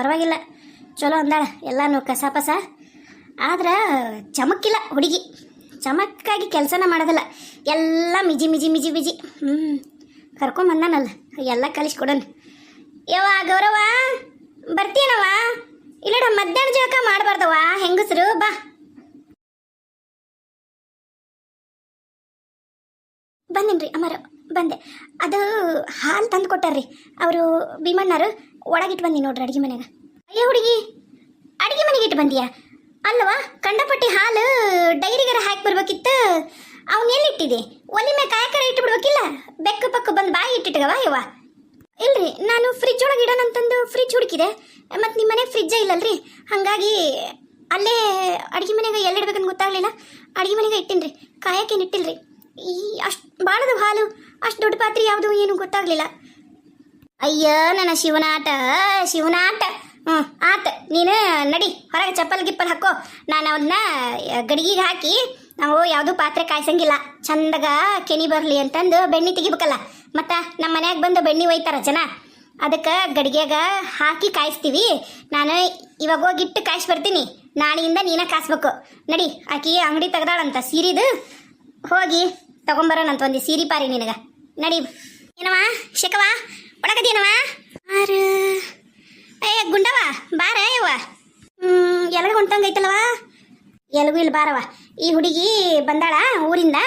ಪರವಾಗಿಲ್ಲ, ಚಲೋ ಅಂದಾಳ ಎಲ್ಲಾನು ಕಸ ಪಸ. ಆದ್ರೆ ಚಮಕ್ಕಿಲ್ಲ ಹುಡುಗಿ, ಚಮಕ್ಕಾಗಿ ಕೆಲಸನ ಮಾಡೋದಿಲ್ಲ, ಎಲ್ಲ ಮಿಜಿ ಮಿಜಿ ಮಿಜಿ ಮಿಜಿ. ಕರ್ಕೊಂಬಂದಾನಲ್ಲ, ಎಲ್ಲ ಕಲಿಸ್ಕೊಡೋಣ. ಯವ್ವ ಗೌರವ ಬರ್ತೀನವ? ಇಲ್ಲಡ ಮಧ್ಯಾಹ್ನ ಜಳಕ ಮಾಡಬಾರ್ದವ ಹೆಂಗಸರು, ಬಾ. ಬಂದೇನ್ರಿ ಅಮ್ಮಾರ, ಬಂದೆ. ಅದು ಹಾಲು ತಂದು ಕೊಟ್ಟಾರ್ರಿ ಅವರು ಭೀಮಣ್ಣರು, ಒಳಗಿಟ್ಟು ಬಂದಿ ನೋಡ್ರಿ ಅಡುಗೆ ಮನೆಗೆ. ಅಯ್ಯೋ ಹುಡುಗಿ, ಅಡುಗೆ ಮನೆಗೆ ಇಟ್ಟು ಬಂದಿಯಾ? ಅಲ್ಲವಾ, ಕಂಡಪಟ್ಟಿ ಹಾಲು ಡೈರಿಗಾರ ಹಾಕಿ ಬರ್ಬೇಕಿತ್ತು, ಅವನ್ನ ಎಲ್ಲಿಟ್ಟಿದೆ? ಒಲಿ ಮೇಲೆ ಕಾಯಕರ ಇಟ್ಟು ಬಿಡ್ಬೇಕಿಲ್ಲ, ಬೆಕ್ಕ ಪಕ್ಕ ಬಂದು ಬಾಯಿ ಇಟ್ಟಿಟ್ಗವ ಯವ್ವ. ಇಲ್ರಿ, ನಾನು ಫ್ರಿಜ್ ಒಳಗೆ ಇಡೋಣಂತಂದು ಫ್ರಿಜ್ ಹುಡುಕಿದೆ, ಮತ್ತು ನಿಮ್ಮ ಮನೆಗೆ ಫ್ರಿಜ್ಜೇ ಇಲ್ಲಲ್ರಿ, ಹಾಗಾಗಿ ಅಲ್ಲೇ ಅಡುಗೆ ಮನೆಗೆ ಎಲ್ಲಿಡ್ಬೇಕಂತ ಗೊತ್ತಾಗಲಿಲ್ಲ, ಅಡುಗೆ ಮನೆಗೆ ಇಟ್ಟಿನ್ರಿ, ಕಾಯಕ್ಕೇನು ಇಟ್ಟಿಲ್ರಿ. ಈ ಅಷ್ಟು ಬಾಳದ ಹಾಲು, ಅಷ್ಟು ದೊಡ್ಡ ಪಾತ್ರೆ ಯಾವುದು ಏನು ಗೊತ್ತಾಗಲಿಲ್ಲ. ಅಯ್ಯೋ ನನ್ನ ಶಿವನಾಟ, ಶಿವನಾಟ. ಆತ, ನೀನು ನಡಿ ಹೊರಗೆ ಚಪ್ಪಲ್ ಗಿಪ್ಪಲ್ ಹಾಕೋ, ನಾನು ಅವನ್ನ ಗಡಿಗೆಗೆ ಹಾಕಿ, ನಾವು ಯಾವುದೂ ಪಾತ್ರೆ ಕಾಯ್ಸಂಗಿಲ್ಲ, ಚಂದಾಗ ಕೆನಿ ಬರಲಿ ಅಂತಂದು ಬೆಣ್ಣೆ ತೆಗಿಬೇಕಲ್ಲ, ಮತ್ತು ನಮ್ಮ ಮನ್ಯಾಗ ಬಂದು ಬೆಣ್ಣೆ ಒಯ್ತಾರ ಜನ, ಅದಕ್ಕೆ ಗಡಿಗೆಗ ಹಾಕಿ ಕಾಯಿಸ್ತೀವಿ. ನಾನು ಇವಾಗ ಹೋಗಿಟ್ಟು ಕಾಯಿಸಿ ಬರ್ತೀನಿ, ನಾಳೆಯಿಂದ ನೀನೇ ಕಾಯಿಸ್ಬೇಕು. ನಡಿ, ಆಕಿ ಅಂಗಡಿ ತೆಗ್ದಾಳಂತ ಸೀರಿದು, ಹೋಗಿ ತಗೊಂಬರೋಣಂತ ಒಂದು ಸೀರೆ ಪಾರಿ ನಿನಗೆ. ನಡಿ. ಏನವ ಶಕವ ಒಳಗದೇನವ? ಆರು ಗುಂಡವ ಬಾರ ಯವ್ವ. ಎಲ್ಗ ಹೊಂಟಂಗೈತಲ್ವ? ಎಲ್ಗೂ ಇಲ್ಲಿ ಬಾರವ. ಈ ಹುಡುಗಿ ಬಂದಾಳ ಊರಿಂದ,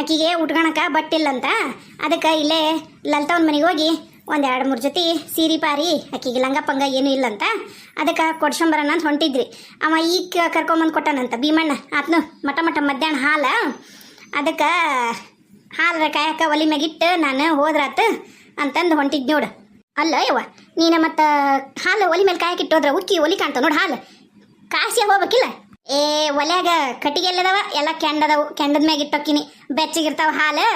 ಆಕಿಗೆ ಉಟ್ಕೊಳಕ ಬಟ್ಟಿಲ್ಲಂತ, ಅದಕ್ಕೆ ಇಲ್ಲೇ ಲಲಿತವನ ಮನೆಗೆ ಹೋಗಿ ಒಂದು 2-3 ಜೊತೆ ಸೀರೆ ಪಾರಿ, ಆಕಿಗೆ ಲಂಗ ಪಂಗ ಏನೂ ಇಲ್ಲಂತ, ಅದಕ್ಕೆ ಕೊಡ್ಸಂಬರೋಣ ಅಂತ ಹೊಂಟಿದ್ರಿ. ಅವ ಈಗ ಕರ್ಕೊಂಬಂದು ಕೊಟ್ಟಾನಂತ ಭೀಮಣ್ಣ, ಆತ್ನು ಮಟ ಮಧ್ಯಾಹ್ನ ಹಾಲು, ಅದಕ್ಕೆ ಹಾಲು ಕಾಯಕ ಒಲಿ ಮ್ಯಾಗಿಟ್ಟು ನಾನು ಹೋದ್ರಾತು ಅಂತಂದು ಹೊಂಟಿದ್ ನೋಡು. ಅಲ್ಲ ಯವ್ವ, ನೀನು ಮತ್ತು ಹಾಲು ಒಲಿ ಮೇಲೆ ಕಾಯಕಿಟ್ಟು ಹೋದ್ರೆ ಉಕ್ಕಿ ಒಲಿ ಕಾಣ್ತಾವ ನೋಡು, ಹಾಲು ಕಾಸಿ ಹೋಗ್ಬೇಕಿಲ್ಲ. ಏ ಒಲ್ಯಾಗ ಕಟ್ಟಿಗೆ ಎಲ್ಲದವ, ಎಲ್ಲ ಕೆಂಡದವು, ಕೆಂಡದ ಮ್ಯಾಗ ಇಟ್ಟೋಕ್ಕಿನಿ, ಬೆಚ್ಚಗಿರ್ತಾವ ಹಾಲು,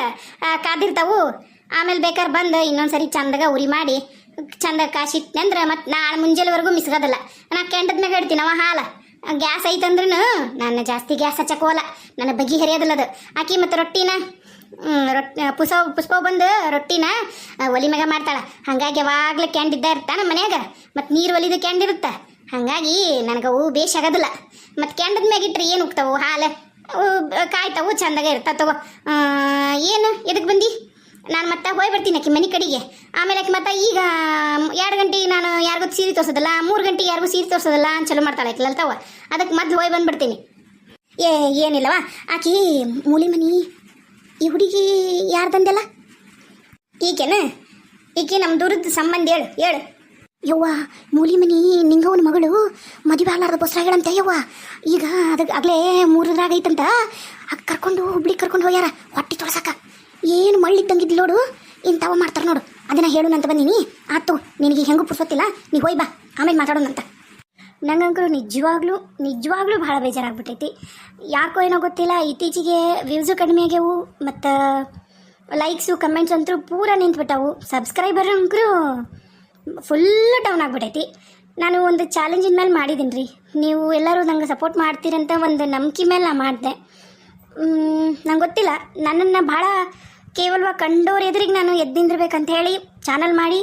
ಕಾದಿರ್ತಾವು. ಆಮೇಲೆ ಬೇಕಾದ್ರೆ ಬಂದು ಇನ್ನೊಂದ್ಸರಿ ಚಂದಾಗ ಉರಿ ಮಾಡಿ ಚಂದ ಕಾಸಿಟ್ನೆ ಅಂದ್ರೆ ಮತ್ತು ನಾಳೆ ಮುಂಜಾನೆವರೆಗೂ ಮಿಸ್ಗೋದಿಲ್ಲ. ನಾ ಕೆಂಡದ ಮ್ಯಾಗ ಇಡ್ತೀನವ ಹಾಲು. ಗ್ಯಾಸ್ ಐತಂದ್ರೂ ನಾನು ಜಾಸ್ತಿ ಗ್ಯಾಸ್ ಹಚ್ಚಕೋಲ್ಲ, ನನ್ನ ಬಗೆ ಹರಿಯೋದಿಲ್ಲ ಅದು. ಆಕಿ ಮತ್ತು ರೊಟ್ಟಿನ ಪುಷ್ಪ ಬಂದು ರೊಟ್ಟಿನ ಒಲಿ ಮ್ಯಾಗ ಮಾಡ್ತಾಳೆ, ಹಾಗಾಗಿ ಯಾವಾಗಲೂ ಕೆಂಡಿದ್ದ ಇರ್ತಾ ನಮ್ಮ ಮನ್ಯಾಗ, ಮತ್ತು ನೀರು ಒಲಿದು ಕೆಂಡಿರುತ್ತೆ, ಹಾಗಾಗಿ ನನಗೆ ಅವು ಬೇಷ್ ಆಗೋದಿಲ್ಲ. ಮತ್ತು ಕೆಂಡದ ಮ್ಯಾಗ ಇಟ್ರೆ ಏನು ಉಕ್ತಾವು ಹಾಲು, ಕಾಯ್ತಾವು, ಚಂದಾಗ ಇರ್ತಾವ. ತಗೋ, ಏನು ಎದಕ್ಕೆ ಬಂದು? ನಾನು ಮತ್ತೆ ಹೋಗಿ ಬರ್ತೀನಿ ಆಕಿ ಮನೆ ಕಡೆಗೆ. ಆಮೇಲೆ ಆಕಿ ಮತ್ತೆ ಈಗ 2 ಗಂಟೆಗೆ ನಾನು ಯಾರಿಗೂ ಸೀರೆ ತೋರಿಸೋದಿಲ್ಲ, 3 ಗಂಟೆಗೆ ಯಾರಿಗೂ ಸೀರೆ ತೋರಿಸೋದಿಲ್ಲ ಅಂತ ಚಲೋ ಮಾಡ್ತಾಳೆ ಆಕಿ ಲಲ್ತಾವ. ಅದಕ್ಕೆ ಮೊದ್ಲು ಹೋಗಿ ಬಂದುಬಿಡ್ತೀನಿ. ಏನಿಲ್ಲವ, ಆಕಿ ಮೂಲಿ ಮನಿ ಈ ಹುಡುಗಿ ಯಾರ್ದಂದೆಲ್ಲ ಈಕೆನ? ಈಕೆ ನಮ್ಮ ದೂರದ ಸಂಬಂಧ. ಹೇಳು ಯವ್ವ, ಮೂಲಿ ಮನಿ ನಿಂಗವನ ಮಗಳು ಮದುವೆ ಆಗ್ಲಾರ್ದ ಬಸ್ರಾಗಳಂತ ಯವ್ವ. ಈಗ ಅದಕ್ಕೆ ಆಗಲೇ 3 ಐತಂತ, ಕರ್ಕೊಂಡು ಹುಬ್ಳಿಗೆ ಕರ್ಕೊಂಡು ಹೋಗ್ಯಾರ ಹೊಟ್ಟೆ ತೊಳಸಕ. ಏನು ಮಳ್ಳಿದ್ದಂಗಿದ್ಲು ನೋಡು, ಇಂಥವ ಮಾಡ್ತಾರೆ ನೋಡು, ಅದನ್ನ ಹೇಳೋಣಂತ ಬಂದೀನಿ. ಆತು, ನಿನಗೆ ಹೆಂಗೂ ಪುರ್ಸೊತ್ತಿಲ್ಲ, ನೀ ಹೋಯ್ ಬಾ, ಆಮೇಲೆ ಮಾತಾಡೋಣಂತ. ನಂಗಂಕರು ನಿಜವಾಗ್ಲೂ ಭಾಳ ಬೇಜಾರಾಗ್ಬಿಟ್ಟೈತಿ. ಯಾಕೋ ಏನೋ ಗೊತ್ತಿಲ್ಲ, ಇತ್ತೀಚೆಗೆ ವ್ಯೂಸು ಕಡಿಮೆ ಆಗ್ಯಾವು, ಮತ್ತು ಲೈಕ್ಸು ಕಮೆಂಟ್ಸ್ ಅಂತೂ ಪೂರ ನಿಂತ್ಬಿಟ್ಟವು. ಸಬ್ಸ್ಕ್ರೈಬರ್ ಅಂಕರು ಫುಲ್ ಡೌನ್ ಆಗಿಬಿಟ್ಟೈತಿ. ನಾನು ಒಂದು ಚಾಲೆಂಜಿನ ಮೇಲೆ ಮಾಡಿದ್ದೀನಿ ರೀ, ನೀವು ಎಲ್ಲರೂ ನಂಗೆ ಸಪೋರ್ಟ್ ಮಾಡ್ತೀರಂತ ಒಂದು ನಂಬಿಕೆ ಮೇಲೆ ನಾನು ಮಾಡಿದೆ. ನಂಗೆ ಗೊತ್ತಿಲ್ಲ, ನನ್ನನ್ನು ಭಾಳ ಕೇವಲವಾಗಿ ಕಂಡೋರು ಎದುರಿಗೆ ನಾನು ಎದ್ದಿಂದಿರ್ಬೇಕಂತ ಹೇಳಿ ಚಾನಲ್ ಮಾಡಿ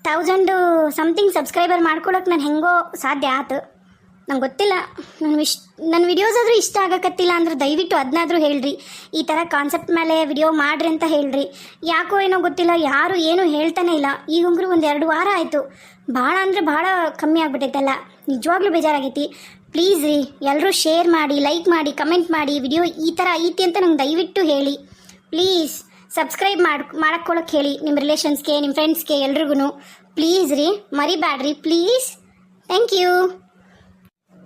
1000 ಸಮಥಿಂಗ್ ಸಬ್ಸ್ಕ್ರೈಬರ್ ಮಾಡ್ಕೊಳಕ್ಕೆ ನಾನು ಹೆಂಗೋ ಸಾಧ್ಯ ಆಯ್ತು. ನಂಗೆ ಗೊತ್ತಿಲ್ಲ, ನನ್ನ ವಿಡಿಯೋಸ್ ಆದರೂ ಇಷ್ಟ ಆಗಕತ್ತಿಲ್ಲ ಅಂದ್ರೆ ದಯವಿಟ್ಟು ಅದನ್ನಾದರೂ ಹೇಳ್ರಿ, ಈ ಥರ ಕಾನ್ಸೆಪ್ಟ್ ಮೇಲೆ ವಿಡಿಯೋ ಮಾಡ್ರಿ ಅಂತ ಹೇಳ್ರಿ. ಯಾಕೋ ಏನೋ ಗೊತ್ತಿಲ್ಲ, ಯಾರು ಏನೂ ಹೇಳ್ತಾನೆ ಇಲ್ಲ. ಈಗಂಗ್ರೂ 1-2 ವಾರ ಆಯಿತು, ಭಾಳ ಅಂದರೆ ಭಾಳ ಕಮ್ಮಿ ಆಗಿಬಿಟ್ಟೈತಲ್ಲ, ನಿಜವಾಗ್ಲೂ ಬೇಜಾರಾಗೈತಿ. ಪ್ಲೀಸ್ ರೀ, ಎಲ್ಲರೂ ಶೇರ್ ಮಾಡಿ, ಲೈಕ್ ಮಾಡಿ, ಕಮೆಂಟ್ ಮಾಡಿ, ವಿಡಿಯೋ ಈ ಥರ ಐತಿ ಅಂತ ನಂಗೆ ದಯವಿಟ್ಟು ಹೇಳಿ. ಪ್ಲೀಸ್ ಸಬ್ಸ್ಕ್ರೈಬ್ ಮಾಡಕ್ಕೊಳಕ್ಕೆ ಹೇಳಿ ನಿಮ್ಮ ರಿಲೇಷನ್ಸ್ಗೆ, ನಿಮ್ಮ ಫ್ರೆಂಡ್ಸ್ಗೆ, ಎಲ್ರಿಗೂ ಪ್ಲೀಸ್ ರೀ, ಮರಿಬ್ಯಾಡ್ರಿ ಪ್ಲೀಸ್. Thank you.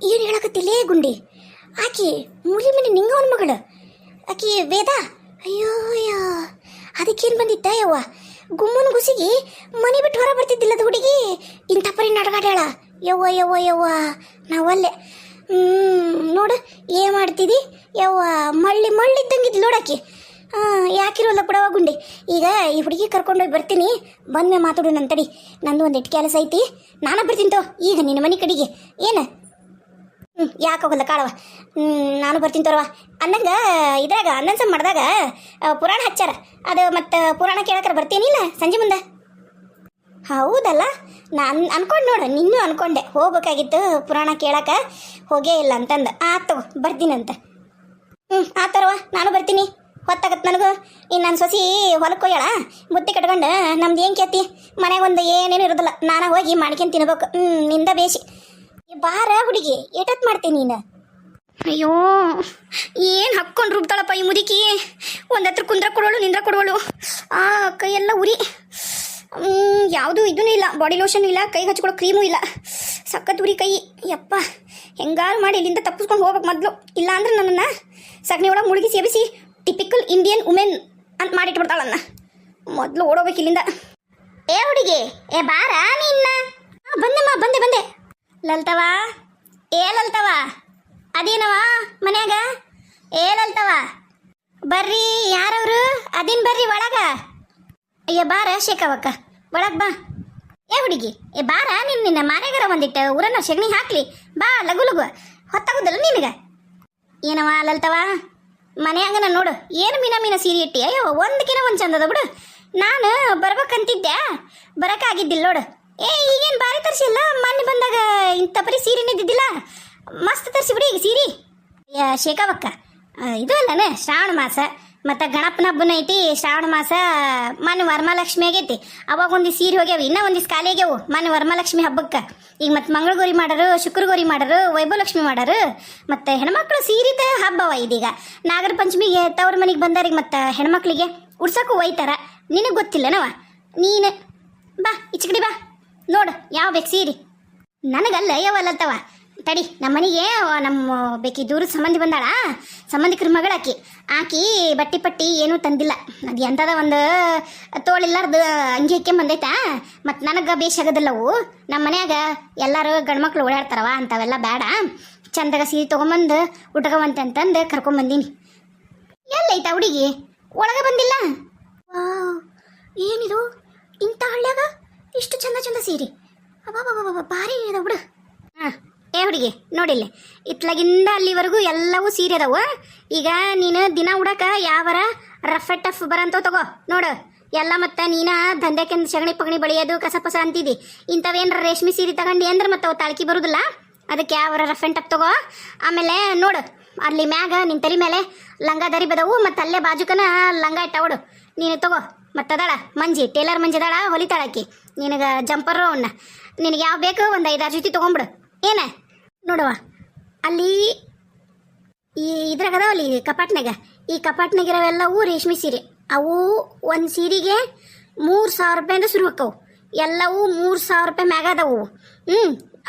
ಏನು ಹೇಳಕತ್ತಿಲ್ಲೇ ಗುಂಡಿ, ಆಕಿ ಮೂಲಿ ಮನೆ ನಿಂಗವನ ಮಗಳು, ಆಕಿ ವೇದ. ಅಯ್ಯೋ ಅಯ್ಯೋ, ಅದಕ್ಕೇನು ಬಂದಿತ್ತ ಯವ್ವ? ಗುಮ್ಮನ ಗುಸಿಗೆ ಮನೆ ಬಿಟ್ಟು ಹೊರ ಬರ್ತಿದ್ದಿಲ್ಲದ ಹುಡುಗಿ ಇಂಥ ಪರಿ ನಡ್ಗಾಡ್ಯಾಳ. ಯವ್ವ ಯವ್ವ ಯವ್ವ, ನಾವಲ್ಲೇ ನೋಡು ಏನು ಮಾಡ್ತಿದ್ದಿ ಯವ್ವ, ಮಳ್ಳಿದ್ದಂಗಿದ್ದು ನೋಡಾಕಿ. ಯಾಕಿರೋಲ್ಲ ಬಿಡವ ಗುಂಡಿ. ಈಗ ಈ ಹುಡುಗಿ ಕರ್ಕೊಂಡೋಗಿ ಬರ್ತೀನಿ, ಬಂದ್ಮೇ ಮಾತಾಡು ನಂತಡಿ, ನಂದು ಒಂದು 8 ಕೆಲಸ ಐತಿ, ನಾನು ಬರ್ತೀನಿ ತೋ ಈಗ ನಿನ್ನ ಮನೆ ಕಡೆಗೆ. ಏನು ಯಾಕೆ ಹೋಗಲ್ಲ ಕಾಳವ, ನಾನು ಬರ್ತೀನಿ ತೋರವ. ಅನ್ನಂಗೆ ಇದ್ರಾಗ ಅನ್ನನ್ಸ ಮಾಡಿದಾಗ ಪುರಾಣ ಹಚ್ಚಾರ, ಅದು ಮತ್ತು ಪುರಾಣ ಕೇಳಕ್ರ ಬರ್ತೀನಿಲ್ಲ ಸಂಜೆ ಮುಂದೆ. ಹೌದಲ್ಲ, ನಾನು ಅನ್ಕೊಂಡು ನೋಡು, ನಿನ್ನೂ ಅನ್ಕೊಂಡೆ ಹೋಗ್ಬೇಕಾಗಿತ್ತು ಪುರಾಣ ಕೇಳಕ್ಕೆ, ಹೋಗೇ ಇಲ್ಲ ಅಂತಂದು. ಆತು ಬರ್ತೀನಂತ. ಆತರವ, ನಾನು ಬರ್ತೀನಿ. ಹೊತ್ತಾಗತ್ತೆ ನನಗೂ. ಇನ್ನು ನನ್ನ ಸೊಸಿ ಹೊಲಕ್ಕೆ ಹೋಗ್ಯಾಳ, ಬುತ್ತಿ ಕಟ್ಕೊಂಡು ನಮ್ದು ಏನು ಕೇತಿ, ಮನೆಗೆ ಒಂದು ಏನೇನು ಇರೋದಿಲ್ಲ, ನಾನು ಹೋಗಿ ಮಾಡ್ಕೊಂಡು ತಿನ್ಬೇಕು. ನಿಂದ ಬೇಸಿ ಬಾರ ಹುಡುಗಿ, ಏಟತ್ ಮಾಡ್ತೀನಿ ನೀನು. ಅಯ್ಯೋ, ಏನು ಹಾಕ್ಕೊಂಡು ರುಬ್ತಾಳಪ್ಪ ಈ ಮುದುಕಿ. ಒಂದು ಹತ್ರ ಕುಂದ್ರ ಕೊಡೋಳು, ನಿಂದ್ರ ಕೊಡೋಳು. ಕೈಯೆಲ್ಲ ಉರಿ. ಯಾವುದೂ ಇದೂ ಇಲ್ಲ, ಬಾಡಿ ಲೋಷನ್ ಇಲ್ಲ, ಕೈ ಹಚ್ಕೊಳ್ಳೋ ಕ್ರೀಮು ಇಲ್ಲ. ಸಖತ್ ಉರಿ ಕೈ. ಯಪ್ಪ, ಹೆಂಗಾರು ಮಾಡಿ ಇಲ್ಲಿಂದ ತಪ್ಪಿಸ್ಕೊಂಡು ಹೋಗ್ಬೇಕು ಮೊದಲು. ಇಲ್ಲ ಅಂದ್ರೆ ನನ್ನನ್ನು ಸಗಣಿ ಒಳಗೆ ಮುಳುಗಿಸಿ ಎಬಿಸಿ ಟಿಪಿಕಲ್ ಇಂಡಿಯನ್ ವುಮೆನ್ ಅಂತ ಮಾಡಿಟ್ಬಿಡ್ತಾಳನ್ನ. ಮೊದಲು ಓಡೋಗ್ಬೇಕು ಇಲ್ಲಿಂದ. ಏ ಹುಡುಗಿ, ಏ ಬಾರ ನಿನ್ನ. ಬಂದೆಮ್ಮ, ಬಂದೆ. ಲಲ್ತವ, ಏ ಲಲ್ತವ, ಅದೇನವ ಮನ್ಯಾಗ? ಏ ಲಲ್ತವ, ಬರ್ರಿ. ಯಾರವ್ರು? ಅದೇನು ಬರ್ರಿ ಒಳಗ. ಅಯ್ಯ ಬಾರ ಶೇಖವಕ್ಕ, ಒಳಗೆ ಬಾ. ಏ ಹುಡುಗಿ, ಏ ಬಾರ. ನಿನ್ನ ಮನೆಗಾರ ಒಂದಿಟ್ಟು ಊರನ್ನ ಸಗಣಿ ಹಾಕ್ಲಿ ಬಾ, ಲಗು ಲಗು. ಹೊತ್ತಾಗೋದಲ್ಲ ನಿನಗೆ. ಏನವ ಲಲ್ತವ, ಮನೆಯಾಗ ನಾನು ನೋಡು ಏನು ಮೀನ ಸೀರೆ ಇಟ್ಟಿ. ಅಯ್ಯೋ, ಒಂದಕ್ಕಿನ ಒಂದು ಚಂದದ ಬಿಡು. ನಾನು ಬರ್ಬೇಕಂತಿದ್ದೆ, ಬರೋಕ್ಕಾಗಿದ್ದಿಲ್ಲ ನೋಡು. ಏ ಈಗೇನು ಬಾರಿ ತರಿಸಿಲ್ಲ, ಮೊನ್ನೆ ಬಂದಾಗ ಇಂಥ ಬರೀ ಸೀರೆನೇ ಇದ್ದಿದ್ದಿಲ್ಲ. ಮಸ್ತ್ ತರಿಸಿ ಬಿಡಿ ಈಗ ಸೀರೆ. ಶೇಖವಕ್ಕ, ಇದು ಅಲ್ಲನೇ ಶ್ರಾವಣ ಮಾಸ, ಮತ್ತು ಗಣಪನ ಹಬ್ಬನ ಐತಿ. ಶ್ರಾವಣ ಮಾಸ ಮೊನ್ನೆ ವರಮಹಾಲಕ್ಷ್ಮಿ ಆಗೈತಿ, ಅವಾಗ ಒಂದಿಷ್ಟು ಸೀರೆ ಹೋಗ್ಯಾವ, ಇನ್ನೂ ಒಂದಿಷ್ಟು ಖಾಲಿ ಆಗ್ಯಾವು ಮೊನ್ನೆ ವರಮಹಾಲಕ್ಷ್ಮಿ ಹಬ್ಬಕ್ಕೆ. ಈಗ ಮತ್ತು ಮಂಗಳಗೌರಿ ಮಾಡೋರು, ಶುಕ್ರಗೌರಿ ಮಾಡೋರು, ವೈಭವಲಕ್ಷ್ಮಿ ಮಾಡೋರು. ಮತ್ತು ಹೆಣ್ಮಕ್ಳು ಸೀರಿದ ಹಬ್ಬವ ಇದೀಗ. ನಾಗರ ಪಂಚಮಿಗೆ ತವ್ರ ಮನೆಗೆ ಬಂದವ್ರಿಗೆ ಮತ್ತು ಹೆಣ್ಮಕ್ಳಿಗೆ ಉಡ್ಸೋಕ್ಕೂ ಒಯ್ತಾರ. ನಿನಗೆ ಗೊತ್ತಿಲ್ಲನವ? ನೀನು ಬಾ ಈಚಕಡಿ ಬಾ, ನೋಡು ಯಾವ ಬೇಕು ಸೀರೆ. ನನಗಲ್ಲ ಯಾವಲ್ಲತ್ತವ. ತಡಿ, ನಮ್ಮ ಮನೆಗೆ ನಮ್ಮ ಬೇಕಿ ದೂರದ ಸಂಬಂಧಿ ಬಂದಾಳ, ಸಂಬಂಧಿಕರ ಮಗಳಾಕಿ. ಆಕಿ ಬಟ್ಟೆ ಪಟ್ಟಿ ಏನೂ ತಂದಿಲ್ಲ. ಅದು ಎಂಥದ ಒಂದು ತೋಳಿಲ್ಲಾರ್ದು ಅಂಗಿ ಹಾಕ್ಯಂಬ ಬಂದೈತಾ. ಮತ್ತು ನನಗೆ ಬೇಷಾಗೋದಿಲ್ಲವು. ನಮ್ಮ ಮನ್ಯಾಗ ಎಲ್ಲರೂ ಗಂಡ್ಮಕ್ಳು ಓಡಾಡ್ತಾರವ, ಅಂಥವೆಲ್ಲ ಬೇಡ. ಚಂದಾಗ ಸೀರೆ ತೊಗೊಂಬಂದು ಉಟ್ಕೊಂಬಂತೆ ಅಂತಂದು ಕರ್ಕೊಂಬಂದೀನಿ. ಎಲ್ಲೈತಾ ಹುಡುಗಿ? ಒಳಗೆ ಬಂದಿಲ್ಲ? ಏನಿದು ಇಂಥ ಹಳ್ಳ್ಯಾಗ ಇಷ್ಟು ಚಂದ ಸೀರೆ? ಅಬ್ಬಾ ಭಾರಿ ಇದೆ ಬಿಡು. ಏ ಹುಡುಗಿ ನೋಡಿಲ್ಲ, ಇತ್ಲಾಗಿಂದ ಅಲ್ಲಿವರೆಗೂ ಎಲ್ಲವೂ ಸೀರೆ ಅದಾವು. ಈಗ ನೀನು ದಿನ ಉಡಕ ಯಾವರ ರಫ್ ಆ್ಯಂಡ್ ಟಫ್ ಬರಂತವ್ ತಗೋ ನೋಡು ಎಲ್ಲ. ಮತ್ತು ನೀನ ದಂಧೆಕೆಂದು ಸಗಣಿ ಪಗಣಿ ಬಳಿಯೋದು ಕಸ ಪಸ ಅಂತಿದ್ದಿ. ಇಂಥವೇನ್ರ ರೇಷ್ಮೆ ಸೀರೆ ತಗೊಂಡು ಅಂದ್ರೆ ಮತ್ತು ಅವು ತಾಳ್ಕಿ ಬರೋದಿಲ್ಲ. ಅದಕ್ಕೆ ಯಾವರ ರಫ್ ಆ್ಯಂಡ್ ಟಫ್ ತಗೋ. ಆಮೇಲೆ ನೋಡು ಅಲ್ಲಿ ಮ್ಯಾಗ ನಿನ್ನ ತಲೆ ಮೇಲೆ ಲಂಗ ದರಿ ಬದವು, ಮತ್ತು ಅಲ್ಲೇ ಬಾಜುಕನ ಲಂಗ ಇಟ್ಟವಡು ನೀನು ತಗೋ. ಮತ್ತದಾಳ ಮಂಜಿ, ಟೇಲರ್ ಮಂಜಿ ಅದಾಳ, ಹೊಲಿತಾಳಾಕಿ. ನಿನಗೆ ಜಂಪರು ಅವನ್ನ ನಿನಗೆ ಯಾವ ಬೇಕು ಒಂದು 5-6 ಜೊತೆ ತೊಗೊಂಬಿಡು. ಏನ ನೋಡುವ ಅಲ್ಲಿ ಈ ಇದ್ರಾಗ ಅದಾವಲ್ಲಿ ಕಪಾಟ್ನಾಗ, ಈ ಕಪಾಟ್ನಾಗಿರೋವೆಲ್ಲವೂ ರೇಷ್ಮೆ ಸೀರೆ. ಅವು ಒಂದು ಸೀರೆಗೆ 3,000 ರೂಪಾಯಿಂದ ಶುರು ಹಾಕವು. ಎಲ್ಲವೂ 3,000 ರೂಪಾಯಿ ಮ್ಯಾಗ ಅದಾವು.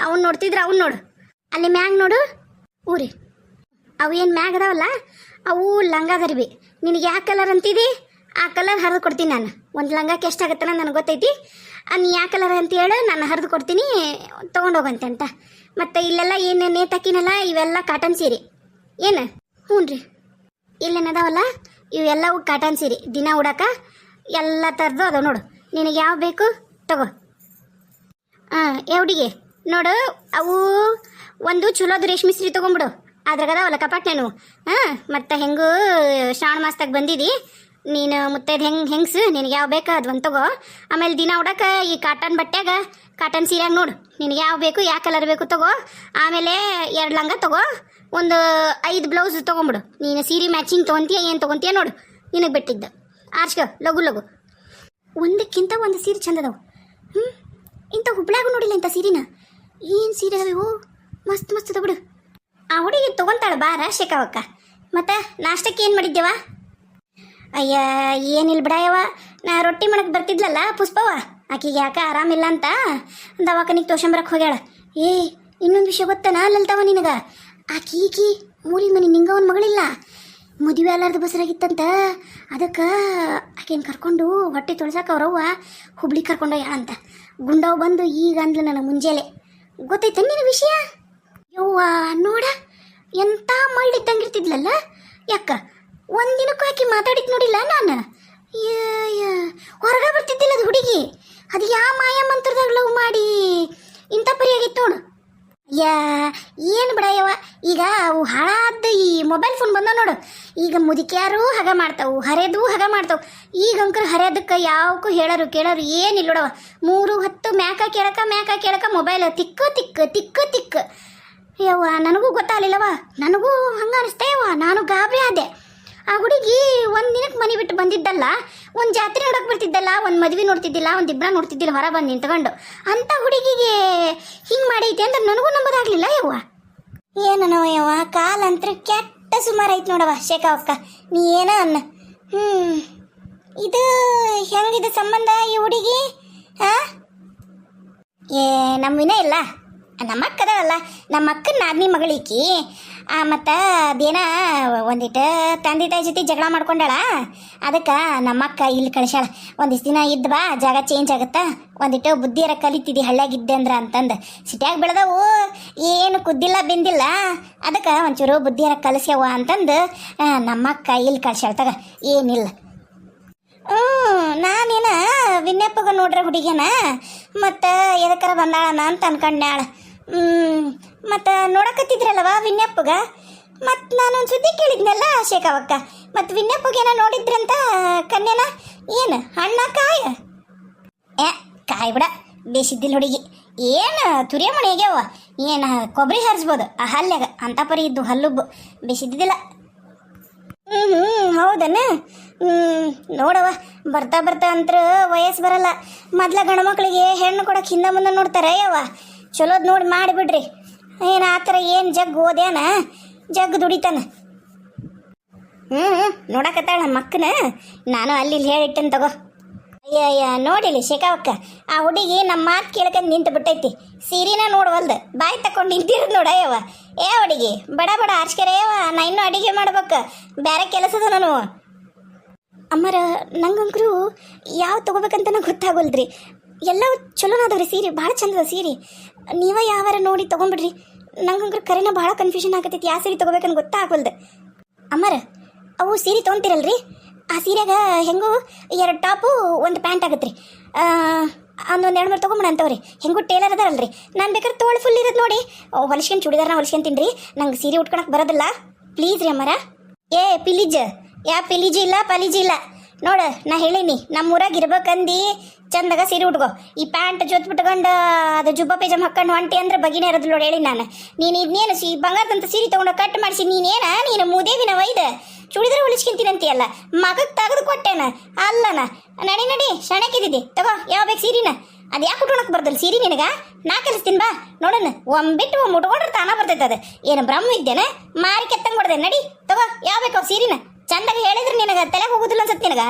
ಅವ್ನು ನೋಡ್ತಿದ್ರೆ ಅವ್ನು ನೋಡು, ಅಲ್ಲಿ ಮ್ಯಾಗ ನೋಡು ಊರಿ. ಅವು ಏನು ಮ್ಯಾಗ ಅದಾವಲ್ಲ ಅವು ಲಂಗ ದರಿಬಿ. ನಿನಗೆ ಯಾವ ಕಲರ್ ಅಂತಿದಿ ಆ ಕಲರ್ ಹರಿದು ಕೊಡ್ತೀನಿ ನಾನು. ಒಂದು ಲಂಗಕ್ಕೆ ಎಷ್ಟಾಗತ್ತನ ನನಗೆ ಗೊತ್ತೈತಿ. ನೀ ಯಾವ ಕಲರ್ ಅಂತ ಹೇಳು, ನಾನು ಹರಿದು ಕೊಡ್ತೀನಿ, ತೊಗೊಂಡೋಗಂತೆ ಅಂತ. ಮತ್ತು ಇಲ್ಲೆಲ್ಲ ಏನು ನೇತಾಕಿನಲ್ಲ ಇವೆಲ್ಲ ಕಾಟನ್ ಸೀರೆ. ಏನು? ಹ್ಞೂ ರೀ, ಇಲ್ಲೇನದಾವಲ್ಲ ಇವೆಲ್ಲವು ಕಾಟನ್ ಸೀರೆ. ದಿನ ಉಡಕ ಎಲ್ಲ ಥರದ್ದು ಅದಾವ ನೋಡು. ನಿನಗೆ ಯಾವ ಬೇಕು ತಗೋ. ಏ ಹುಡುಗಿ ನೋಡು, ಅವು ಒಂದು ಚಲೋದು ರೇಷ್ಮೆ ಸೀರೆ ತೊಗೊಂಬಿಡು. ಅದ್ರಾಗದಾವಲ್ಲ ಕಪಾಟ್ನೇನು. ಮತ್ತು ಹೆಂಗೂ ಶ್ರಾವಣ ಮಾಸದಾಗ ಬಂದಿದ್ದಿ ನೀನು, ಮುತ್ತೈದು ಹೆಂಗ್ಸು, ನಿನಗೆ ಯಾವ ಬೇಕು ಅದು ಒಂದು ತಗೋ. ಆಮೇಲೆ ದಿನ ಉಡಕ್ಕೆ ಈ ಕಾಟನ್ ಬಟ್ಟೆಗ ಕಾಟನ್ ಸೀರೆಯಾಗ ನೋಡು ನಿನಗೆ ಯಾವ ಬೇಕು, ಯಾವ ಕಲರ್ ಬೇಕು ತಗೋ. ಆಮೇಲೆ 2 ಲಂಗ ತಗೋ, ಒಂದು 5 ಬ್ಲೌಸ್ ತೊಗೊಂಬಿಡು. ನೀನು ಸೀರೆ ಮ್ಯಾಚಿಂಗ್ ತೊಗೊತೀಯ ಏನು ತೊಗೊತೀಯ ನೋಡು, ನಿನಗೆ ಬಿಟ್ಟಿದ್ದ. ಆರ್ಸ್ಕೊ ಲಗು. ಒಂದಕ್ಕಿಂತ ಒಂದು ಸೀರೆ ಚಂದದವು. ಇಂಥ ಹುಬ್ಳ್ಯಾಗೂ ನೋಡಿಲ್ಲ ಇಂಥ ಸೀರೆನ. ಏನು ಸೀರೆ ಅದಾವು, ಮಸ್ತ್ ಅದ ಬಿಡು. ಆ ಹುಡುಗಿ ತೊಗೊತಾಳೆ ಬಾರ ಶೇಖವಕ್ಕ. ಮತ್ತು ನಾಷ್ಟಕ್ಕೆ ಏನು ಮಾಡಿದ್ದೇವ? ಅಯ್ಯ ಏನಿಲ್ಲ ಬಿಡಯವ, ನಾ ರೊಟ್ಟಿ ಮಾಡಕ್ಕೆ ಬರ್ತಿದ್ಲಲ್ಲ ಪುಷ್ಪವ, ಆಕಿಗೆ ಯಾಕೆ ಆರಾಮಿಲ್ಲ ಅಂತ ದವಾಖಾನಿಗೆ ತೋರ್ಸಂಬರಕ್ಕೆ ಹೋಗ್ಯಾಳ. ಇನ್ನೊಂದು ವಿಷಯ ಗೊತ್ತನ ಲಲ್ತವ ನಿನಗೆ? ಆಕೀಗಿ ಮೂಲಿ ಮನೆ ನಿಂಗವನ ಮಗಳಿಲ್ಲ, ಮದುವೆ ಅಲ್ಲಾರ್ದು ಬಸರಾಗಿತ್ತಂತ. ಅದಕ್ಕೆ ಆಕೆನ ಕರ್ಕೊಂಡು ಹೊಟ್ಟೆ ತೊಳ್ಸಕ್ಕೆ ಅವ್ರವ್ವ ಹುಬ್ಳಿ ಕರ್ಕೊಂಡೋಗ್ಯಾಳಂತ. ಗುಂಡವ್ ಬಂದು ಈಗ ಅಂದ್ಲು ನನಗೆ ಮುಂಜಾನೆ. ಗೊತ್ತೈತೆ ನಿನ್ನ ವಿಷಯ? ಯವ್ವ ನೋಡ, ಎಂಥ ಮಳ್ಳಿದ್ದಂಗಿರ್ತಿದ್ಲಲ್ಲ. ಯಾಕ ಒಂದಿನಕ್ಕೂ ಆಕಿ ಮಾತಾಡಿದ್ ನೋಡಿಲ್ಲ ನಾನು. ಹೊರಗೆ ಬರ್ತಿದ್ದಿಲ್ಲ ಅದು ಹುಡುಗಿ. ಅದು ಯಾವ ಮಾಯ ಮಂತ್ರದಾಗ ಲವ್ ಮಾಡಿ ಇಂಥ ಪರಿಯಾಗಿತ್ತು ನೋಡು. ಯಾ ಏನು ಬಿಡಯವ, ಈಗ ಅವು ಹಾಳಾದ ಈ ಮೊಬೈಲ್ ಫೋನ್ ಬಂದ ನೋಡು. ಈಗ ಮುದುಕ್ಯಾರು ಹಗ ಮಾಡ್ತಾವು, ಹರಿದು ಹಗ ಮಾಡ್ತಾವು. ಈಗ ಅಂಕರ್ ಹರಿಯೋದಕ್ಕೆ ಯಾವಕ್ಕೂ ಹೇಳೋರು ಕೇಳೋರು ಏನಿಲ್ಲ ನೋಡವ. 3 ಹೊತ್ತು ಮ್ಯಾಕ ಕೇಳಕ ಮೊಬೈಲ್ ತಿಕ್ಕ ತಿಕ್ಕ ತಿಕ್ಕ ತಿಕ್ಕ. ಯವ್ವ ನನಗೂ ಗೊತ್ತಾಗಲಿಲ್ಲವ, ನನಗೂ ಹಂಗೆ ಅನಿಸ್ತೇವ. ನಾನು ಗಾಬರಿ ಆದೆ. ಆ ಹುಡುಗಿ ಒಂದಿನಕ್ಕೆ ಮನೆ ಬಿಟ್ಟು ಬಂದಿದ್ದಲ್ಲ, ಒಂದು ಜಾತ್ರೆ ನೋಡೋಕೆ ಬರ್ತಿದ್ದಲ್ಲ, ಒಂದು ಮದ್ವೆ ನೋಡ್ತಿದ್ದಿಲ್ಲ, ಒಂದು ಇಬ್ಬರ ನೋಡ್ತಿದ್ದಿಲ್ಲ, ಹೊರ ಬಂದು ನಿಂತ್ಕೊಂಡು. ಅಂಥ ಹುಡುಗಿಗೆ ಹಿಂಗೆ ಮಾಡೈತೆ ಅಂದ್ರೆ ನನಗೂ ನಂಬೋದಾಗಲಿಲ್ಲ ಯವ್ವ. ಏನೋ ಯವ್ವ, ಕಾಲಂತ್ರ ಕೆಟ್ಟ ಸುಮಾರು ಐತೆ ನೋಡವ ಶೇಖಾವಕ್ಕ, ನೀ ಏನ ಅನ್ನ. ಇದು ಹೆಂಗಿದೆ ಸಂಬಂಧ ಈ ಹುಡುಗಿ? ಹಾಂ, ನಮ್ಮ ವಿನಯ ಇಲ್ಲ, ನಮ್ಮ ಅಕ್ಕದವಲ್ಲ, ನಮ್ಮ ಅಕ್ಕನ ನಾದ್ನಿ ಮಗಳಿಕಿ. ಮತ್ತು ಅದೇನ ಒಂದಿಟ್ಟು ತಂದೆ ತಾಯಿ ಜೊತೆ ಜಗಳ ಮಾಡ್ಕೊಂಡಾಳ. ಅದಕ್ಕೆ ನಮ್ಮಕ್ಕ ಇಲ್ಲಿ ಕಳಿಸ್ಯಾಳ, ಒಂದಿಷ್ಟು ದಿನ ಇದ್ದು ಬಾ, ಜಾಗ ಚೇಂಜ್ ಆಗುತ್ತಾ, ಒಂದಿಟ್ಟು ಬುದ್ಧಿಯರ ಕಲಿತಿದ್ದಿ ಹಳ್ಳಿಯಾಗಿದ್ದೆ ಅಂದ್ರೆ ಅಂತಂದು. ಸಿಟ್ಯಾಗಿ ಬೆಳೆದವು, ಏನು ಕುದ್ದಿಲ್ಲ ಬೆಂದಿಲ್ಲ, ಅದಕ್ಕೆ ಒಂಚೂರು ಬುದ್ಧಿಯರ ಕಲಿಸ್ಯವ ಅಂತಂದು ನಮ್ಮಕ್ಕ ಇಲ್ಲಿ ಕಳಿಸ್ಯಾಳ. ತಗ ಏನಿಲ್ಲ. ನಾನೇನ ವಿನ್ಯಪ್ಪಗ ನೋಡ್ರೆ ಹುಡುಗಿನ ಮತ್ತು ಎದಕ್ಕರ ಬಂದಾಳನ ಅಂತ ಅನ್ಕೊಂಡ್ಯಾಳ. ಮತ್ತು ನೋಡಕತ್ತಿದ್ರಲ್ಲವ ವಿನ್ಯಪ್ಪಗ. ಮತ್ತು ನಾನೊಂದು ಸುದ್ದಿ ಕೇಳಿದ್ನಲ್ಲ ಶೇಖಾವಕ್ಕ, ಮತ್ತು ವಿನ್ಯಪ್ಪಗೇನ ನೋಡಿದ್ರಂತ ಕನ್ಯನ. ಏನು ಹಣ್ಣ ಕಾಯ? ಕಾಯಿ ಬಿಡ, ಬೇಸಿದ್ದಿಲ್ಲ ಹುಡುಗಿ. ಏನು ತುರಿಯ ಮಣಿ ಆಗ್ಯಾವ, ಏನು ಕೊಬ್ಬರಿ ಹರಿಸ್ಬೋದು ಆ ಹಲ್ಯಾಗ, ಅಂತ ಪರಿ ಇದ್ದು ಹಲ್ಲುಬ್ಬು, ಬೇಸಿದ್ದಿಲ್ಲ. ಹೌದನ? ನೋಡವ, ಬರ್ತಾ ಬರ್ತಾ ಅಂತರ ವಯಸ್ಸು ಬರಲ್ಲ. ಮೊದ್ಲ ಗಂಡ್ಮಕ್ಳಿಗೆ ಹೆಣ್ಣು ಕೊಡಕ್ಕೆ ಹಿಂದೆ ಮುಂದೆ ನೋಡ್ತಾರೆ ಯವ್ವ. ಚಲೋದು ನೋಡಿ ಮಾಡಿಬಿಡ್ರಿ. ಏನು ಆ ಥರ ಏನು ಜಗ್ ಓದ್ಯಾನ, ಜಗ್ ದುಡಿತಾನ. ನೋಡಕತ್ತಾಳ ನಮ್ಮ ಅಕ್ಕನ, ನಾನು ಅಲ್ಲಿ ಹೇಳಿಟ್ಟೇನು ತಗೋ. ಅಯ್ಯ ನೋಡಿಲಿ ಶೇಖಾವಕ್ಕ, ಆ ಹುಡುಗಿ ನಮ್ಮ ಮಾತು ಕೇಳ್ಕೊಂಡು ನಿಂತು ಬಿಟ್ಟೈತಿ. ಸೀರಿನ ನೋಡ್ವಲ್ದು, ಬಾಯಿ ತಕೊಂಡು ನಿಂತಿರೋದು ನೋಡಯ್ಯವ. ಹುಡುಗಿ ಬಡ ಬಡ ಆರ್ಸ್ಕರೆಯವ, ನಾ ಇನ್ನೂ ಅಡಿಗೆ ಮಾಡ್ಬೇಕು, ಬೇರೆ ಕೆಲಸದ ನಾನು. ಅಮ್ಮರ ನಂಗಂಕರು ಯಾವ ತೊಗೋಬೇಕಂತ ಗೊತ್ತಾಗೋಲ್ದ್ರಿ. ಎಲ್ಲ ಚಲೋನಾದವ್ರಿ ಸೀರೆ, ಭಾಳ ಚಂದದ ಸೀರೆ. ನೀವ ಯಾವಾರ ನೋಡಿ ತೊಗೊಂಬಿಡ್ರಿ. ನಂಗಂಕರು ಕರೆನ ಭಾಳ ಕನ್ಫ್ಯೂಷನ್ ಆಗತೈತಿ, ಯಾವ ಸೀರೆ ತೊಗೋಬೇಕಂತ ಗೊತ್ತಾಗೋಲ್ದು. ಅಮ್ಮರ ಅವು ಸೀರೆ ತೊಗೊಂತೀರಲ್ರಿ, ಆ ಸೀರೆಗ ಹೆಂಗೂ 2 ಟಾಪು 1 ಪ್ಯಾಂಟ್ ಆಗತ್ತೆ ರೀ. ಅದೊಂದು 2-3 ತೊಗೊಂಬಿಡ ಅಂತವ್ರಿ. ಹೆಂಗೂ ಟೇಲರ್ ಅದಾರಲ್ರಿ, ನಾನು ಬೇಕಾದ್ರೆ ತೋಳು ಫುಲ್ ಇರೋದು ನೋಡಿ ಹೊಲಿಸ್ಕೊಂಡು ಚೂಡಿದಾರನ ಹೊಲಿಸ್ಕೊಂತೀನಿ ರೀ. ನಂಗೆ ಸೀರೆ ಉಟ್ಕೊಳಕ್ಕೆ ಬರೋದಿಲ್ಲ, ಪ್ಲೀಸ್ ರೀ ಅಮ್ಮರ. ಪಿಲೀಜ್ ಯಾ ಪಿಲೀಜಿ ಇಲ್ಲ ಪಲೀಜಿ ಇಲ್ಲ ನೋಡು. ನಾ ಹೇಳೀನಿ ನಮ್ಮೂರಾಗ ಇರ್ಬೇಕಂದು ಚಂದಾಗ ಸೀರೆ ಉಟ್ಕೋ. ಈ ಪ್ಯಾಂಟ್ ಜೊತೆ ಬಿಟ್ಕೊಂಡು ಅದು ಜುಬ್ಬ ಪೇಜಮ್ ಹಾಕೊಂಡು ಹೊಂಟಿ ಅಂದ್ರೆ ಬಗಿನೇ ಇರೋದಿಲ್ಲ ನೋಡಿ. ಹೇಳಿ ನಾನು ನೀನು ಇದನ್ನೇನು ಬಂಗಾರದಂತ ಸೀರೆ ತೊಗೊಂಡು ಕಟ್ ಮಾಡಿಸಿ ನೀನು ಮೂದೇವಿನ ಒಯ್ದ ಚೂಡಿದಾರ ಹೊಲಿಸ್ಕೊಂತೀನಂತೀಯಲ್ಲ, ಮಗಕ್ಕೆ ತೆಗೆದು ಕೊಟ್ಟೇನ ಅಲ್ಲನ. ನಡಿ ಶಣಕ್ಕಿದ್ದಿದ್ದಿ ತಗೋ, ಯಾವ ಬೇಕು ಸೀರಿನ. ಅದು ಯಾಕೆ ಉಟ್ಕೊಳಕ್ಕೆ ಬರ್ದಲ್ಲ ಸೀರೆ ನಿನಗ? ನಾ ಕಲಿಸ್ತೀನಿ ಬಾ ನೋಡೋಣ. ಒಮ್ಬಿಟ್ಟು ಮುಟ್ಕೊಂಡ್ರೆ ತಾನ ಬರ್ತೈತೆ. ಅದು ಏನು ಬ್ರಹ್ಮ ಇದ್ದೇನೆ, ಮಾರಿ ಕೆತ್ತಂಗೆ ಕೊಡ್ದೆ. ನಡಿ ತಗೋ, ಯಾವ ಬೇಕು ಸೀರಿನ. ಚಂದಾಗ ಹೇಳಿದ್ರೆ ನಿನಗೆ ತಲೆಗೆ ಹೋಗೋದಿಲ್ಲ ಅನ್ಸತ್ತೆ ನಿನಗ.